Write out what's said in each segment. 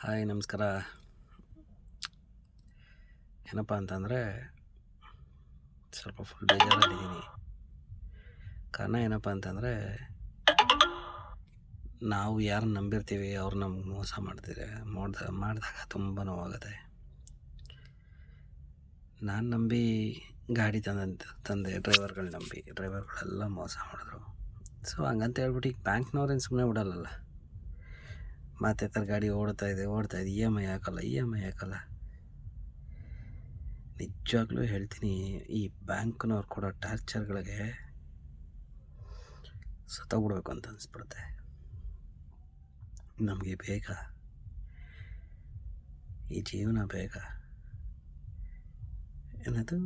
Hi ನಮಸ್ಕಾರ. ಏನಪ್ಪ ಅಂತಂದರೆ ಸ್ವಲ್ಪ ಫುಲ್ ಬೇಜಾರಲ್ಲಿದ್ದೀನಿ. ಕಾರಣ ಏನಪ್ಪ ಅಂತಂದರೆ ನಾವು ಯಾರನ್ನ ನಂಬಿರ್ತೀವಿ ಅವ್ರು ನಮ್ಗೆ ಮೋಸ ಮಾಡಿದಾಗ ತುಂಬ ನೋವಾಗುತ್ತೆ. ನಾನು ನಂಬಿ ಗಾಡಿ ತಂದೆ ಡ್ರೈವರ್ಗಳೆಲ್ಲ ಮೋಸ ಮಾಡಿದ್ರು. ಸೊ ಹಂಗಂತ ಹೇಳ್ಬಿಟ್ಟು ಈಗ ಬ್ಯಾಂಕ್ನವ್ರೇನು ಸುಮ್ಮನೆ ಬಿಡಲ್ಲಲ್ಲ. ಮತ್ತೆ ಗಾಡಿ ಓಡ್ತಾ ಇದೆ ಇ ಎಮ್ ಐ ಹಾಕಲ್ಲ. ನಿಜವಾಗ್ಲೂ ಹೇಳ್ತೀನಿ, ಈ ಬ್ಯಾಂಕ್ನವ್ರು ಕೊಡೋ ಟಾರ್ಚರ್ಗಳಿಗೆ ಸತ್ತೋಗ್ಬಿಡ್ಬೇಕು ಅಂತ ಅನಿಸ್ಬಿಡುತ್ತೆ. ನಮಗೆ ಬೇಗ ಈ ಜೀವನ ಬೇಗ ಏನದು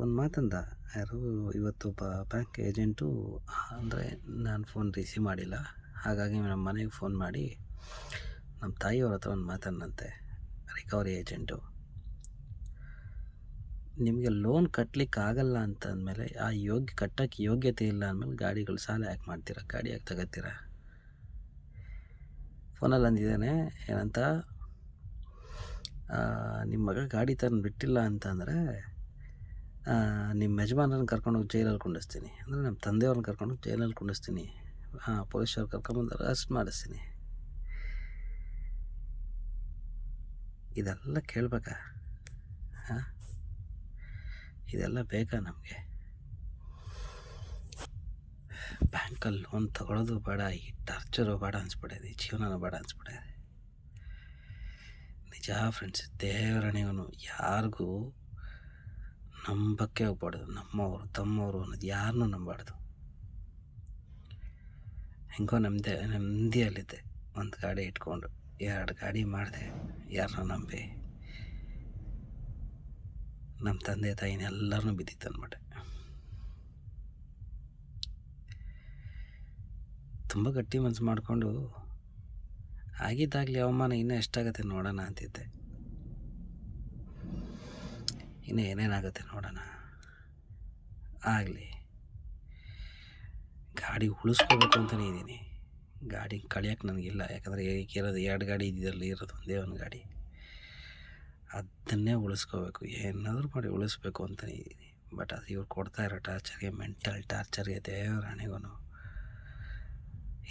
ಒಂದು ಮಾತಂದ ಯಾರು ಇವತ್ತು ಬ್ಯಾಂಕ್ ಏಜೆಂಟು ಅಂದರೆ ನಾನು ಫೋನ್ ರಿಸೀವ್ ಮಾಡಿಲ್ಲ, ಹಾಗಾಗಿ ನಮ್ಮ ಮನೆಗೆ ಫೋನ್ ಮಾಡಿ ನಮ್ಮ ತಾಯಿಯವ್ರ ಹತ್ರ ಒಂದು ಮಾತನ್ನಂತೆ ರಿಕವರಿ ಏಜೆಂಟು, ನಿಮಗೆ ಲೋನ್ ಕಟ್ಟಲಿಕ್ಕಾಗಲ್ಲ ಅಂತ ಅಂದಮೇಲೆ ಕಟ್ಟೋಕ್ಕೆ ಯೋಗ್ಯತೆ ಇಲ್ಲ ಅಂದಮೇಲೆ ಗಾಡಿಗಳು ಸಾಲ ಯಾಕೆ ಮಾಡ್ತೀರಾ, ಗಾಡಿ ಯಾಕೆ ತಗೋತೀರಾ? ಫೋನಲ್ಲಿ ಅಂದಿದ್ದಾನೆ ಏನಂತ, ನಿಮ್ಮ ಮಗ ಗಾಡಿ ತಂದು ಬಿಟ್ಟಿಲ್ಲ ಅಂತಂದರೆ ನಿಮ್ಮ ಯಜಮಾನರನ್ನ ಕರ್ಕೊಂಡೋಗಿ ಜೈಲಲ್ಲಿ ಕುಂಡಿಸ್ತೀನಿ, ಅಂದರೆ ನಮ್ಮ ತಂದೆಯವ್ರನ್ನ ಕರ್ಕೊಂಡೋಗಿ ಜೈಲಲ್ಲಿ ಕುಂಡಿಸ್ತೀನಿ, ಪೊಲೀಸವ್ರು ಕರ್ಕೊಂಬಂದು ಅರೆಸ್ಟ್ ಮಾಡಿಸ್ತೀನಿ. ಇದೆಲ್ಲ ಕೇಳಬೇಕಾ? ಇದೆಲ್ಲ ಬೇಕಾ ನಮಗೆ? ಬ್ಯಾಂಕಲ್ಲಿ ಲೋನ್ ತಗೊಳ್ಳೋದು ಬೇಡ, ಈ ಟಾರ್ಚರು ಬೇಡ ಅನಿಸ್ಬಿಟ್ಟಿದೆ, ಜೀವನನೂ ಬೇಡ ಅನಿಸ್ಬಿಟ್ಟಿದೆ. ನಿಜ ಫ್ರೆಂಡ್ಸ್, ದೇವರಣಿಗೂ ಯಾರಿಗೂ ನಂಬಕ್ಕೆ ಹೋಗ್ಬಾರ್ದು. ನಮ್ಮವರು ತಮ್ಮವರು ಅನ್ನೋದು ಯಾರನ್ನೂ ನಂಬಾರ್ದು. ಹೆಂಗೋ ನೆಮ್ಮದಿಯಲ್ಲಿದ್ದೆ, ಒಂದು ಗಾಡಿ ಇಟ್ಕೊಂಡು 2 ಗಾಡಿ ಮಾಡಿದೆ, ಯಾರನ್ನ ನಂಬಿ ನಮ್ಮ ತಂದೆ ತಾಯಿನೆಲ್ಲರನ್ನೂ ಬಿದ್ದಿತ್ತು ಅಂದ್ಬಿಟ್ಟೆ. ತುಂಬ ಗಟ್ಟಿ ಮನಸ್ಸು ಮಾಡಿಕೊಂಡು ಆಗಿದ್ದಾಗಲಿ ಅವಮಾನ ಇನ್ನೂ ಎಷ್ಟಾಗುತ್ತೆ ನೋಡೋಣ ಅಂತಿದ್ದೆ. ಇನ್ನೂ ಏನೇನಾಗುತ್ತೆ ನೋಡೋಣ, ಆಗಲಿ. ಗಾಡಿ ಉಳಿಸ್ಕೋಬೇಕು ಅಂತಲೇ ಇದ್ದೀನಿ. ಗಾಡಿ ಕಳಿಯೋಕ್ಕೆ ನನಗಿಲ್ಲ, ಯಾಕಂದರೆ ಇರೋದು 2 ಗಾಡಿ ಇದರಲ್ಲಿ ಇರೋದು ಒಂದೇ ಒಂದು ಗಾಡಿ, ಅದನ್ನೇ ಉಳಿಸ್ಕೋಬೇಕು, ಏನಾದರೂ ಮಾಡಿ ಉಳಿಸ್ಬೇಕು ಅಂತಲೇ ಇದ್ದೀನಿ. ಬಟ್ ಅದು ಇವ್ರು ಕೊಡ್ತಾ ಇರೋ ಟಾರ್ಚರ್ಗೆ, ಮೆಂಟಲ್ ಟಾರ್ಚರ್ಗೆ ದೇವರಾಣಿಗೂ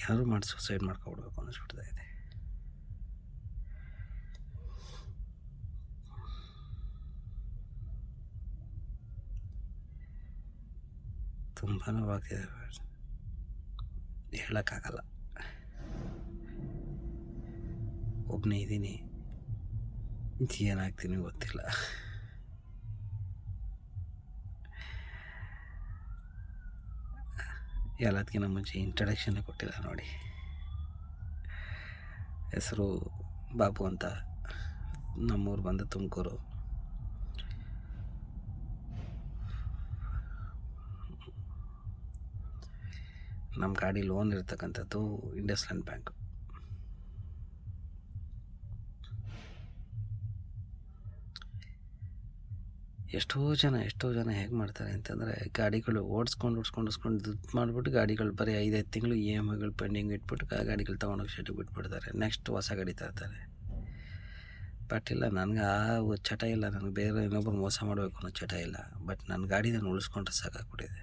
ಏನಾದರೂ ಮಾಡಿ ಸೂಸೈಡ್ ಮಾಡ್ಕೊಬಿಡ್ಬೇಕು ಅನ್ನಿಸ್ಬಿಡ್ತಾ ಇದೆ. ತುಂಬ ನೋವಾಗ್ತಿದೆ, ಹೇಳೋಕ್ಕಾಗಲ್ಲ. ಒಬ್ಬನೇ ಇದ್ದೀನಿ, ಏನಾಗ್ತೀನಿ ಗೊತ್ತಿಲ್ಲ. ಎಲ್ಲದಕ್ಕಿಂತ ಮುಂಚೆ ಇಂಟ್ರಡಕ್ಷನ್ನೇ ಕೊಟ್ಟಿಲ್ಲ ನೋಡಿ. ಹೆಸರು ಬಾಬು ಅಂತ, ನಮ್ಮೂರು ಬಂದು ತುಮಕೂರು. ನಮ್ಮ ಗಾಡಿ ಲೋನ್ ಇರ್ತಕ್ಕಂಥದ್ದು ಇಂಡಸ್ಲ್ಯಾಂಡ್ ಬ್ಯಾಂಕು. ಎಷ್ಟೋ ಜನ ಹೇಗೆ ಮಾಡ್ತಾರೆ ಅಂತಂದರೆ, ಗಾಡಿಗಳು ಓಡಿಸ್ಕೊಂಡು ದುಡ್ಡು ಮಾಡಿಬಿಟ್ಟು ಗಾಡಿಗಳು ಬರೀ 5 ತಿಂಗಳು EMI ಪೆಂಡಿಂಗ್ ಇಟ್ಬಿಟ್ಟು ಗಾಡಿಗಳು ತೊಗೊಂಡೋಗಿ ಶೆಟ್ಟಿಗೆ ಬಿಟ್ಬಿಡ್ತಾರೆ. ನೆಕ್ಸ್ಟ್ ಹೊಸ ಗಾಡಿ ತರ್ತಾರೆ. ಬಟ್ ಇಲ್ಲ, ನನಗೆ ಆ ಚಟ ಇಲ್ಲ, ನನಗೆ ಬೇರೆ ಇನ್ನೊಬ್ಬರು ಮೋಸ ಮಾಡಬೇಕು ಅನ್ನೋ ಚಟ ಇಲ್ಲ. ಬಟ್ ನನ್ನ ಗಾಡಿ ನಾನು ಉಳಿಸ್ಕೊಂಡ್ರೆ ಸಾಕಾಗ್ಬಿಟ್ಟಿದೆ.